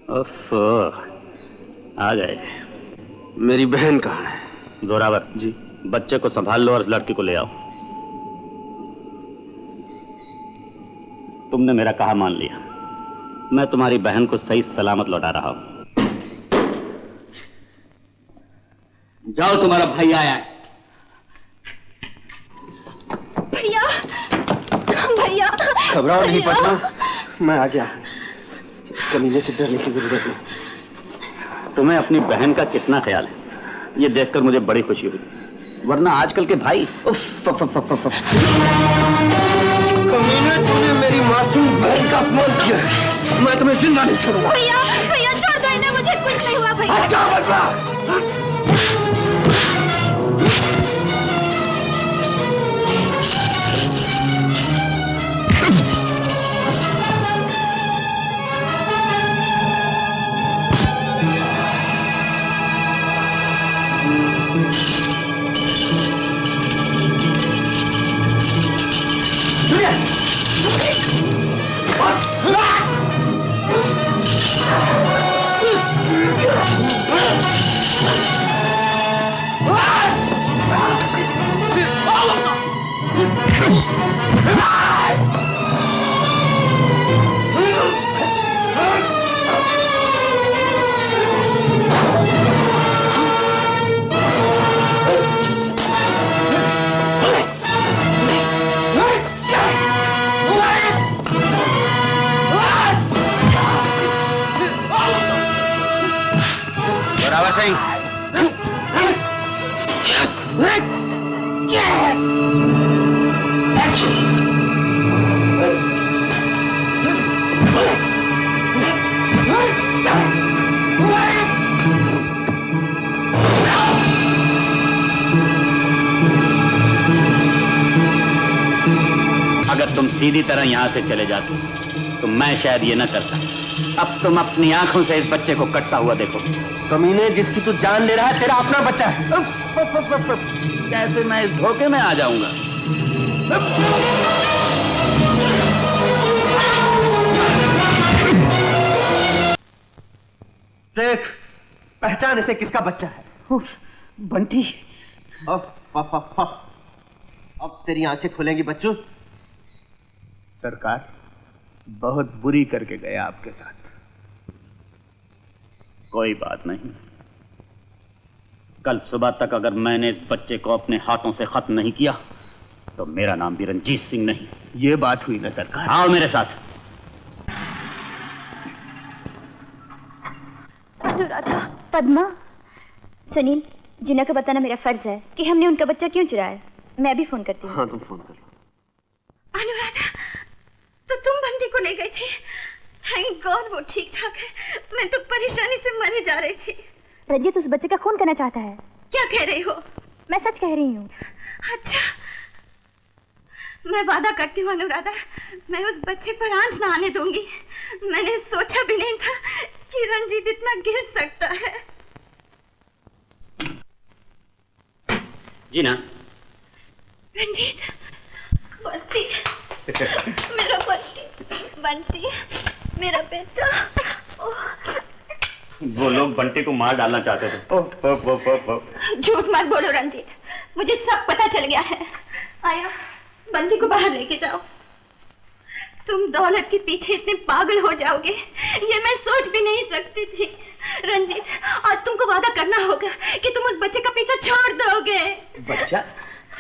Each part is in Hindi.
ओफो, आ गए। मेरी बहन कहाँ है? जोरावर जी। बच्चे को संभाल लो और इस लड़की को ले आओ। तुमने मेरा कहा मान लिया। मैं तुम्हारी बहन को सही सलामत लौटा रहा हूं। जाओ, तुम्हारा भाई आया है। भैया, भैया, घबराओ नहीं पटना, मैं आ गया। कमीने से डरने की जरूरत नहीं। तुम्हें अपनी बहन का कितना ख्याल है, ये देखकर मुझे बड़ी खुशी हुई। वरना आजकल के भाई कमीने, तूने मेरी मासूम बहन का अपमान किया है। मैं तुम्हें जिंदा नहीं छोड़ूंगा। भैया, भैया छोड़ दो इन्हें, मुझे कुछ नहीं हुआ भैया। अच्छा बच्चा। अगर तुम सीधी तरह यहां से चले जाते तो मैं शायद ये न करता। अब तुम अपनी आंखों से इस बच्चे को कटता हुआ देखो। कमीने, जिसकी तू जान ले रहा है तेरा अपना बच्चा है। कैसे मैं इस धोखे में आ जाऊंगा? देख, पहचान इसे, किसका बच्चा है? बंटी। अब तेरी आंखें खुलेंगी बच्चों। सरकार बहुत बुरी करके गया आपके साथ। कोई बात नहीं, कल सुबह तक अगर मैंने इस बच्चे को अपने हाथों से खत्म नहीं किया तो मेरा नाम भी रंजीत सिंह नहीं। ये बात हुई ना सरकार। आओ मेरे साथ। अनुराधा, पद्मा, सुनील, जिन्ना को बताना मेरा फर्ज है कि हमने उनका बच्चा क्यों चुराया। मैं भी फोन करती हूँ। हाँ, तुम फोन कर लो। अनुराधा, तो तुम बंटी को ले गई थी। थैंक गॉड वो ठीक ठाक है। मैं तो परेशानी से मरे जा रही थी। रंजीत उस बच्चे का खून करना चाहता है। क्या कह रही हो? मैं सच कह रही हूँ। अच्छा, मैं वादा करती हूँ अनुराधा, मैं उस बच्चे पर आंच ना आने दूंगी। मैंने सोचा भी नहीं था कि रंजीत इतना गिर सकता है। जी ना। रंजीत, बंटी, मेरा बंटी, बंटी, मेरा बेटा। वो लोग बंटी को मार डालना चाहते थे। झूठ मत बोलो रंजीत, मुझे सब पता चल गया है। आया, बंटी को बाहर लेके जाओ। तुम दौलत के पीछे इतने पागल हो जाओगे ये मैं सोच भी नहीं सकती थी। रंजीत, आज तुमको वादा करना होगा कि तुम उस बच्चे का पीछा छोड़ दोगे। बच्चा?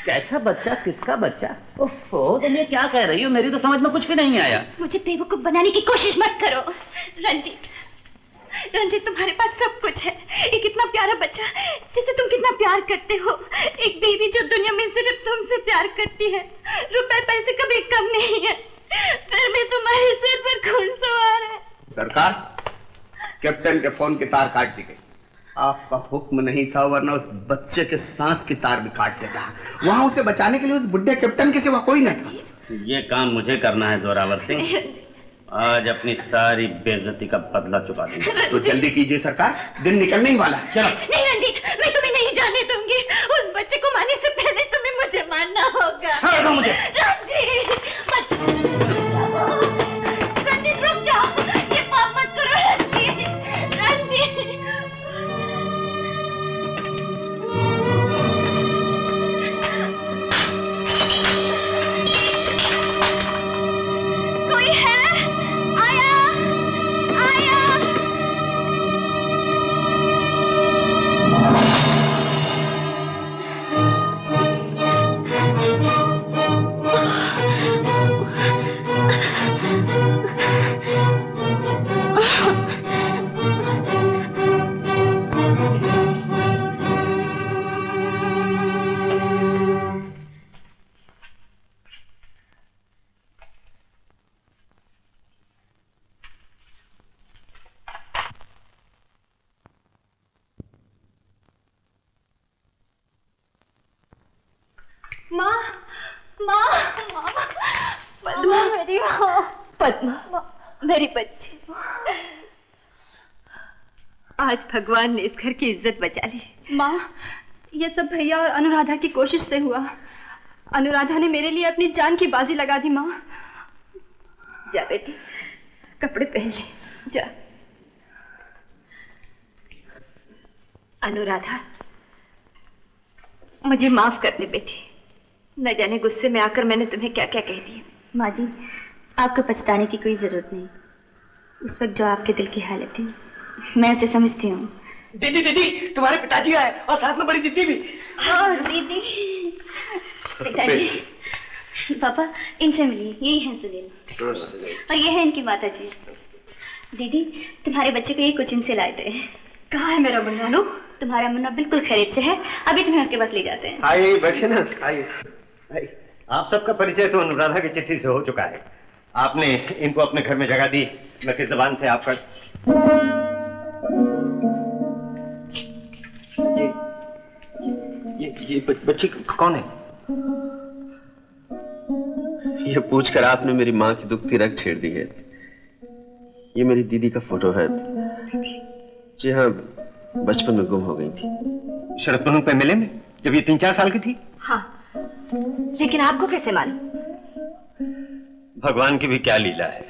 कैसा बच्चा? किसका बच्चा? ओफो, तुम ये क्या कह रही हो? मेरी तो समझ में कुछ भी नहीं आया। मुझे बेवकूफ बनाने की कोशिश मत करो। रंजीत, रंजीत, तुम्हारे पास सब कुछ है। एक इतना प्यारा बच्चा जिसे तुम कितना प्यार करते हो। एक बेबी जो दुनिया में सिर्फ तुमसे प्यार करती है। रुपए पैसे कभी कम नहीं है, फिर भी तुम्हारे सिर पर खून सवार है। सरकार, कैप्टन के फोन की तार काट दी गई। आपका हुक्म नहीं था, वरना उस बच्चे के सांस की तार भी काट देता। वहां उसे बचाने के लिए उस बुढ़े कैप्टन के सिवा कोई नहीं था। ये काम मुझे करना है जोरावर सिंह। आज अपनी सारी बेइज्जती का बदला चुका दूंगा। तो जल्दी कीजिए सरकार, दिन निकलने ही वाला है। चलो। नहीं रंजीत, मैं तुम्हें नहीं जाने दूंगी। उस बच्चे को मारने से पहले तुम्हें मुझे मारना होगा। छोड़ दो मुझे। रंजीत, रंजीत रुक जाओ, ये पाप मत करो रंजीत। माँ, माँ, पद्मा मेरी माँ, पद्मा मेरी बच्ची। आज भगवान ने इस घर की इज्जत बचा ली। माँ, ये सब भैया और अनुराधा की कोशिश से हुआ। अनुराधा ने मेरे लिए अपनी जान की बाजी लगा दी। माँ, जा बेटी, कपड़े पहन ले, जा। अनुराधा, मुझे माफ कर दे बेटी। न जाने गुस्से में आकर मैंने तुम्हें क्या क्या कह दिया। माँ जी, आपको पछताने की कोई जरूरत नहीं। उस वक्त जो आपके दिल की हालत थी मैं उसे समझती हूँ। दीदी दीदी, तुम्हारे पिताजी आए और साथ में बड़ी दीदी भी। दीदी, पिताजी, पापा इनसे मिलिए, यही हैं सुनील और ये है इनकी माता जी। दीदी, तुम्हारे बच्चे को ये कुछ इनसे लाए थे। कहाँ है मेरा मुन्ना? तुम्हारा मुन्ना बिल्कुल खैरियत से है, अभी तुम्हें उसके पास ले जाते हैं। आइए बैठे ना, आइए। आप सबका परिचय तो अनुराधा की चिट्ठी से हो चुका है। आपने इनको अपने घर में जगह दी, मैं किस जबान से आपका ये बच्ची कौन है? ये पूछकर आपने मेरी माँ की दुखती रग छेड़ दी है। ये मेरी दीदी का फोटो है। जी हाँ, बचपन में गुम हो गई थी। शरद पूनम पे मेले में जब ये 3-4 साल की थी? हाँ, लेकिन आपको कैसे मालूम? भगवान की भी क्या लीला है,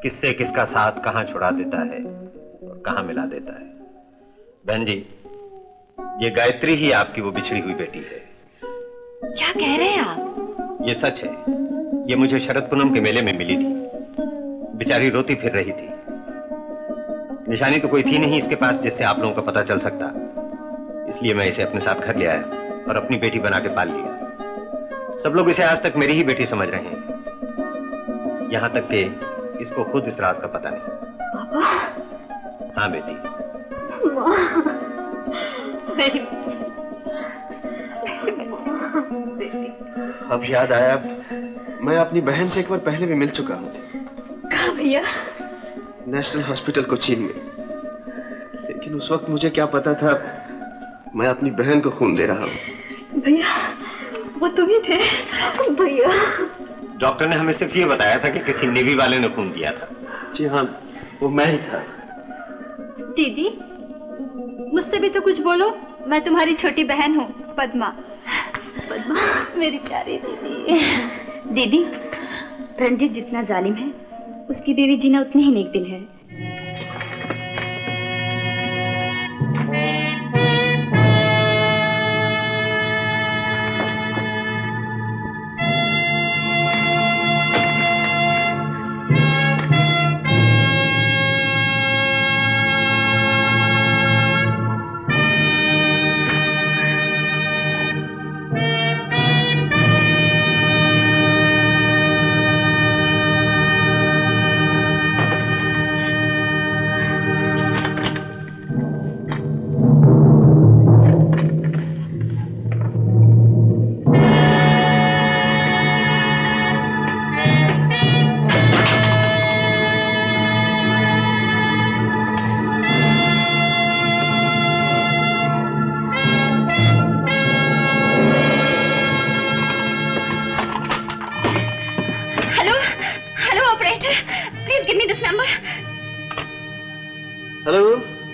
किससे किसका साथ कहां छुड़ा देता है और कहां मिला देता है। बहन जी, ये गायत्री ही आपकी वो बिछड़ी हुई बेटी है। क्या कह रहे हैं आप? ये सच है। ये मुझे शरद पूनम के मेले में मिली थी। बेचारी रोती फिर रही थी। निशानी तो कोई थी नहीं इसके पास जिससे आप लोगों का पता चल सकता, इसलिए मैं इसे अपने साथ घर ले आया और अपनी बेटी बना के पाल लिया। सब लोग इसे आज तक मेरी ही बेटी समझ रहे हैं, यहां तक कि इसको खुद इस राज का पता नहीं। पापा? हाँ बेटी। मेरी अब याद आया, मैं अपनी बहन से एक बार पहले भी मिल चुका हूँ। कहाँ भैया? नेशनल हॉस्पिटल कोचीन में। लेकिन उस वक्त मुझे क्या पता था मैं अपनी बहन को खून दे रहा हूँ। भैया, वो तुम ही थे? भैया, डॉक्टर ने हमें सिर्फ ये बताया था कि किसी नेवी वाले ने खून दिया था। जी हाँ, वो मैं ही था। दीदी, मुझसे भी तो कुछ बोलो। मैं तुम्हारी छोटी बहन हूँ, पद्मा। पद्मा, मेरी प्यारी दीदी। दीदी, रंजीत जितना जालिम है उसकी बीवी जीना उतनी ही नेक दिल है।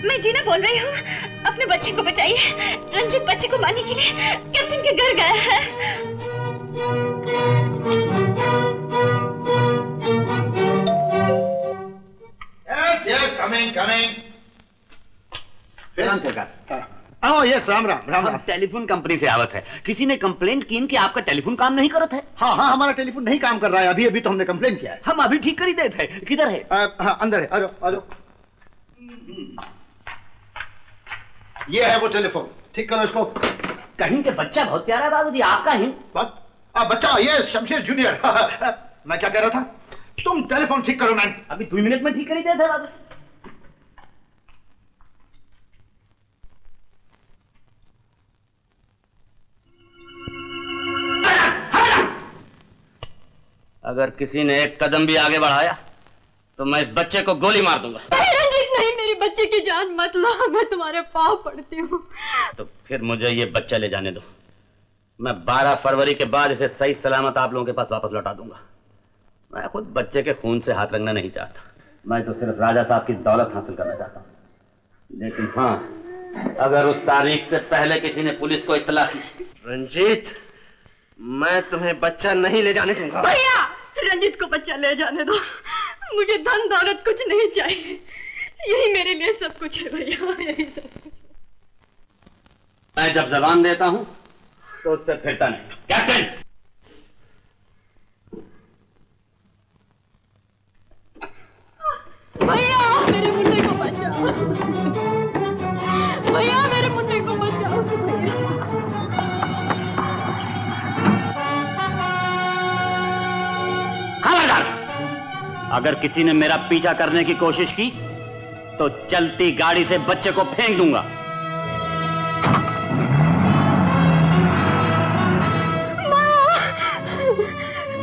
मैं जीना बोल रही हूँ, अपने बच्चे को बचाइए। रंजीत बच्चे को मारने के लिए कैप्टन के घर गया है। Yes, yes, coming. आओ, yes, Ram Ram. Telephone company से आवत है। किसी ने कंप्लेंट की कि आपका टेलीफोन काम नहीं करत है। हाँ, हमारा टेलीफोन नहीं काम कर रहा है। अभी तो हमने कंप्लेंट किया है। हम अभी ठीक कर ही देते हैं। किधर है? हाँ, अंदर है। आ जाओ। ये है वो टेलीफोन, ठीक करो इसको। कहीं के बच्चा बहुत प्यारा है बाबूजी, आपका ही। बच्चा, ये शमशेर जूनियर। मैं क्या कह रहा था, तुम टेलीफोन ठीक करो। मैन, अभी 2 मिनट में ठीक कर ही देते बाबू। अगर किसी ने एक कदम भी आगे बढ़ाया तो मैं इस बच्चे को गोली मार दूंगा। रंजीत, नहीं, मेरी बच्चे की जान मत लो, मैं तुम्हारे पाँव पड़ती हूँ। तो फिर मुझे ये बच्चा ले जाने दो। मैं 12 फरवरी के बाद इसे सही सलामत आप लोगों के पास वापस लौटा दूंगा। मैं खुद बच्चे के खून से हाथ रंगना नहीं चाहता, मैं तो सिर्फ राजा साहब की दौलत हासिल करना चाहता हूँ। लेकिन हाँ, अगर उस तारीख से पहले किसी ने पुलिस को इत्तला की। रंजीत, मैं तुम्हें बच्चा नहीं ले जाने दूंगा। भैया, रंजीत को बच्चा ले जाने दो, मुझे धन दौलत कुछ नहीं चाहिए, यही मेरे लिए सब कुछ है भैया, यही सब कुछ। मैं जब जबान देता हूं तो उससे फिरता नहीं। कैप्टन, भैया मेरे मुन्ने को बचाओ, भैया मेरे मुन्ने को बचाओ भैया। खबरदार, अगर किसी ने मेरा पीछा करने की कोशिश की तो चलती गाड़ी से बच्चे को फेंक दूंगा।